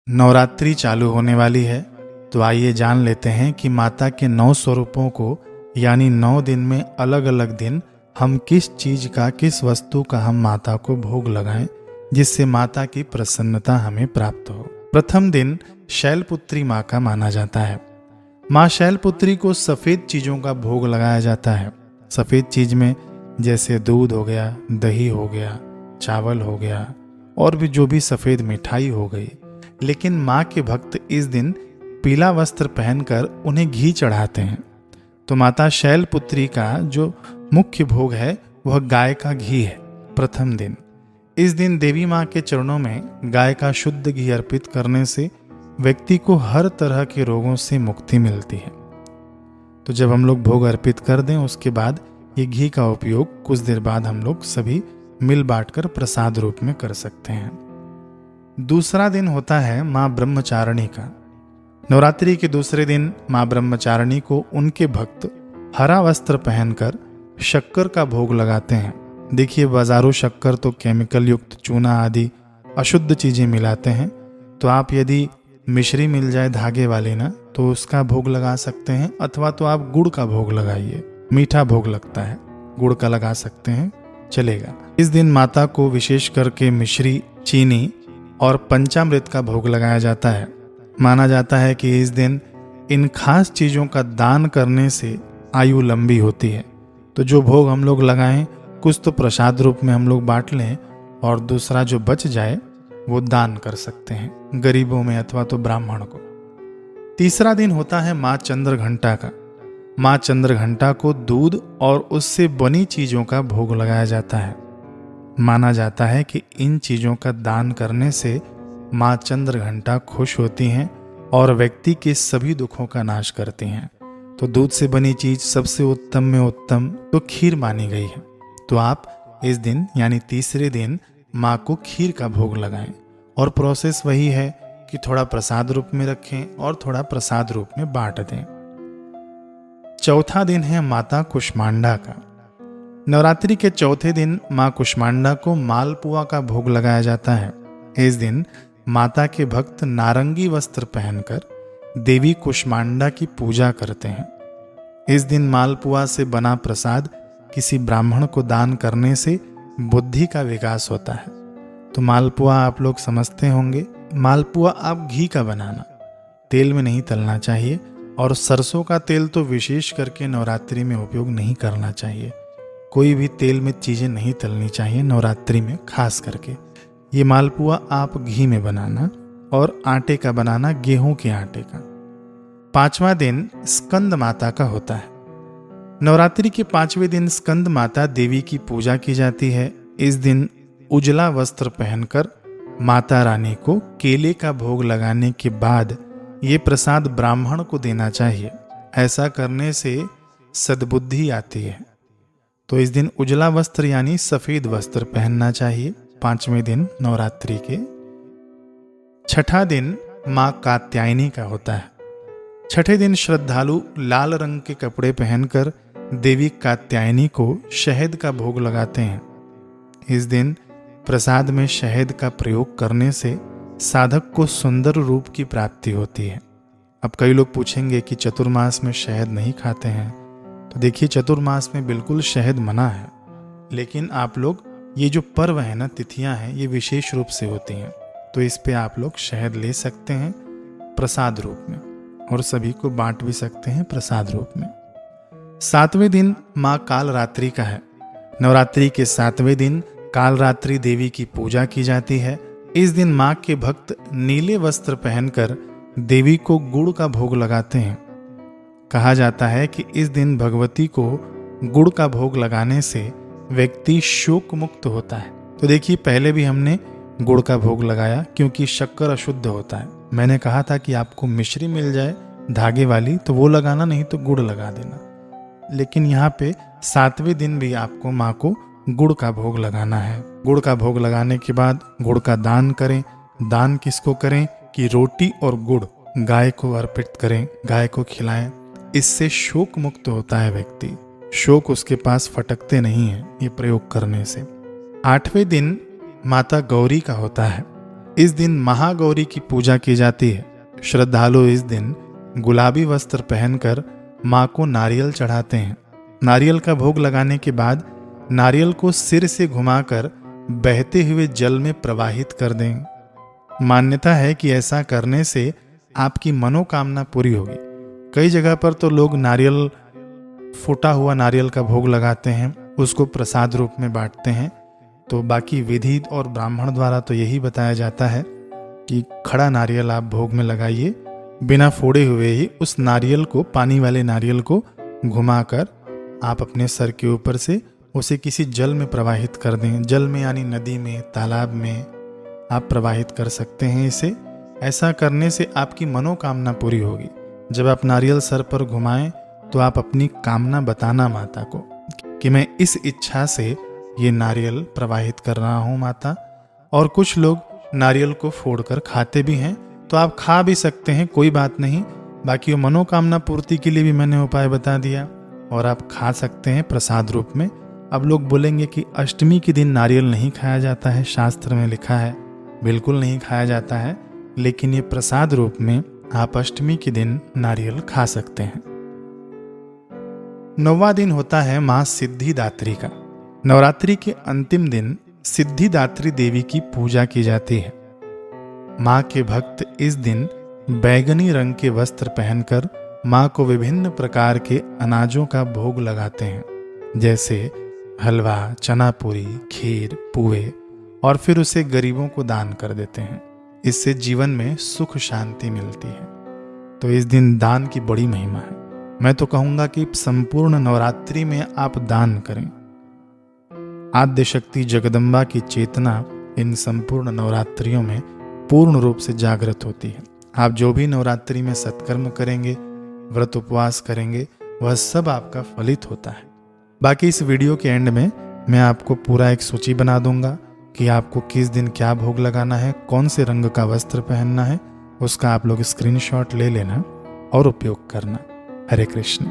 नवरात्रि चालू होने वाली है, तो आइए जान लेते हैं कि माता के 9 स्वरूपों को यानी 9 दिन में अलग अलग दिन हम किस चीज का, किस वस्तु का हम माता को भोग लगाएं जिससे माता की प्रसन्नता हमें प्राप्त हो। प्रथम दिन शैलपुत्री माँ का माना जाता है। माँ शैलपुत्री को सफ़ेद चीज़ों का भोग लगाया जाता है। सफ़ेद चीज़ में जैसे दूध हो गया, दही हो गया, चावल हो गया और भी जो भी सफ़ेद मिठाई हो गई। लेकिन माँ के भक्त इस दिन पीला वस्त्र पहनकर उन्हें घी चढ़ाते हैं। तो माता शैलपुत्री का जो मुख्य भोग है वह गाय का घी है। प्रथम दिन इस दिन देवी माँ के चरणों में गाय का शुद्ध घी अर्पित करने से व्यक्ति को हर तरह के रोगों से मुक्ति मिलती है। तो जब हम लोग भोग अर्पित कर दें उसके बाद ये घी का उपयोग कुछ देर बाद हम लोग सभी मिल बांटकर प्रसाद रूप में कर सकते हैं। दूसरा दिन होता है माँ ब्रह्मचारिणी का। नवरात्रि के दूसरे दिन माँ ब्रह्मचारिणी को उनके भक्त हरा वस्त्र पहनकर शक्कर का भोग लगाते हैं। देखिए, बाजारू शक्कर तो केमिकल युक्त चूना आदि अशुद्ध चीज़ें मिलाते हैं, तो आप यदि मिश्री मिल जाए धागे वाली ना, तो उसका भोग लगा सकते हैं, अथवा तो आप गुड़ का भोग लगाइए। मीठा भोग लगता है, गुड़ का लगा सकते हैं, चलेगा। इस दिन माता को विशेष करके मिश्री, चीनी और पंचामृत का भोग लगाया जाता है। माना जाता है कि इस दिन इन खास चीज़ों का दान करने से आयु लंबी होती है। तो जो भोग हम लोग लगाएं कुछ तो प्रसाद रूप में हम लोग बांट लें और दूसरा जो बच जाए वो दान कर सकते हैं गरीबों में अथवा तो ब्राह्मण को। तीसरा दिन होता है माँ चंद्रघंटा का। माँ चंद्रघंटा को दूध और उससे बनी चीज़ों का भोग लगाया जाता है। माना जाता है कि इन चीज़ों का दान करने से माँ चंद्रघंटा खुश होती हैं और व्यक्ति के सभी दुखों का नाश करती हैं। तो दूध से बनी चीज़ सबसे उत्तम में उत्तम तो खीर मानी गई है। तो आप इस दिन यानी तीसरे दिन माँ को खीर का भोग लगाएं। और प्रोसेस वही है कि थोड़ा प्रसाद रूप में रखें और थोड़ा प्रसाद रूप में बांट दें। चौथा दिन है माता कुष्मांडा का। नवरात्रि के चौथे दिन माँ कुष्मांडा को मालपुआ का भोग लगाया जाता है। इस दिन माता के भक्त नारंगी वस्त्र पहनकर देवी कुष्मांडा की पूजा करते हैं। इस दिन मालपुआ से बना प्रसाद किसी ब्राह्मण को दान करने से बुद्धि का विकास होता है। तो मालपुआ आप लोग समझते होंगे। मालपुआ आप घी का बनाना, तेल में नहीं तलना चाहिए, और सरसों का तेल तो विशेष करके नवरात्रि में उपयोग नहीं करना चाहिए। कोई भी तेल में चीज़ें नहीं तलनी चाहिए नवरात्रि में खास करके। ये मालपुआ आप घी में बनाना और आटे का बनाना, गेहूं के आटे का। पांचवा दिन स्कंद माता का होता है। नवरात्रि के 5वें दिन स्कंद माता देवी की पूजा की जाती है। इस दिन उजला वस्त्र पहनकर माता रानी को केले का भोग लगाने के बाद ये प्रसाद ब्राह्मण को देना चाहिए। ऐसा करने से सद्बुद्धि आती है। तो इस दिन उजला वस्त्र यानी सफेद वस्त्र पहनना चाहिए 5वें दिन नवरात्रि के। छठा दिन माँ कात्यायनी का होता है। छठे दिन श्रद्धालु लाल रंग के कपड़े पहनकर देवी कात्यायनी को शहद का भोग लगाते हैं। इस दिन प्रसाद में शहद का प्रयोग करने से साधक को सुंदर रूप की प्राप्ति होती है। अब कई लोग पूछेंगे कि चतुर्मास में शहद नहीं खाते हैं। तो देखिए, चतुर्मास में बिल्कुल शहद मना है, लेकिन आप लोग ये जो पर्व है ना, तिथियां हैं, ये विशेष रूप से होती हैं, तो इस पे आप लोग शहद ले सकते हैं प्रसाद रूप में और सभी को बांट भी सकते हैं प्रसाद रूप में। 7वें दिन माँ कालरात्रि का है। नवरात्रि के 7वें दिन कालरात्रि देवी की पूजा की जाती है। इस दिन माँ के भक्त नीले वस्त्र पहनकर देवी को गुड़ का भोग लगाते हैं। कहा जाता है कि इस दिन भगवती को गुड़ का भोग लगाने से व्यक्ति शोक मुक्त होता है। तो देखिए, पहले भी हमने गुड़ का भोग लगाया क्योंकि शक्कर अशुद्ध होता है। मैंने कहा था कि आपको मिश्री मिल जाए धागे वाली तो वो लगाना, नहीं तो गुड़ लगा देना। लेकिन यहाँ पे 7वें दिन भी आपको माँ को गुड़ का भोग लगाना है। गुड़ का भोग लगाने के बाद गुड़ का दान करें। दान किसको करें कि रोटी और गुड़ गाय को अर्पित करें, गाय को खिलाएं। इससे शोक मुक्त होता है व्यक्ति, शोक उसके पास फटकते नहीं हैं ये प्रयोग करने से। 8वें दिन माता गौरी का होता है। इस दिन महागौरी की पूजा की जाती है। श्रद्धालु इस दिन गुलाबी वस्त्र पहनकर माँ को नारियल चढ़ाते हैं। नारियल का भोग लगाने के बाद नारियल को सिर से घुमाकर बहते हुए जल में प्रवाहित कर दें। मान्यता है कि ऐसा करने से आपकी मनोकामना पूरी होगी। कई जगह पर तो लोग नारियल, फूटा हुआ नारियल का भोग लगाते हैं, उसको प्रसाद रूप में बांटते हैं। तो बाकी विधि और ब्राह्मण द्वारा तो यही बताया जाता है कि खड़ा नारियल आप भोग में लगाइए, बिना फोड़े हुए ही उस नारियल को, पानी वाले नारियल को घुमाकर आप अपने सर के ऊपर से उसे किसी जल में प्रवाहित कर दें। जल में यानी नदी में, तालाब में आप प्रवाहित कर सकते हैं इसे। ऐसा करने से आपकी मनोकामना पूरी होगी। जब आप नारियल सर पर घुमाएं तो आप अपनी कामना बताना माता को कि मैं इस इच्छा से ये नारियल प्रवाहित कर रहा हूँ माता। और कुछ लोग नारियल को फोड़कर खाते भी हैं, तो आप खा भी सकते हैं, कोई बात नहीं। बाकी वो मनोकामना पूर्ति के लिए भी मैंने उपाय बता दिया। और आप खा सकते हैं प्रसाद रूप में। अब लोग बोलेंगे कि अष्टमी के दिन नारियल नहीं खाया जाता है, शास्त्र में लिखा है। बिल्कुल नहीं खाया जाता है, लेकिन ये प्रसाद रूप में आप अष्टमी के दिन नारियल खा सकते हैं। 9वां दिन होता है माँ सिद्धिदात्री का। नवरात्रि के अंतिम दिन सिद्धिदात्री देवी की पूजा की जाती है। माँ के भक्त इस दिन बैगनी रंग के वस्त्र पहनकर माँ को विभिन्न प्रकार के अनाजों का भोग लगाते हैं, जैसे हलवा, चना पूरी, खीर, पुए, और फिर उसे गरीबों को दान कर देते हैं। इससे जीवन में सुख शांति मिलती है। तो इस दिन दान की बड़ी महिमा है। मैं तो कहूँगा कि संपूर्ण नवरात्रि में आप दान करें। आद्य शक्ति जगदम्बा की चेतना इन संपूर्ण नवरात्रियों में पूर्ण रूप से जागृत होती है। आप जो भी नवरात्रि में सत्कर्म करेंगे, व्रत उपवास करेंगे, वह सब आपका फलित होता है। बाकी इस वीडियो के एंड में मैं आपको पूरा एक सूची बना दूंगा कि आपको किस दिन क्या भोग लगाना है, कौन से रंग का वस्त्र पहनना है। उसका आप लोग स्क्रीनशॉट ले लेना और उपयोग करना। हरे कृष्ण।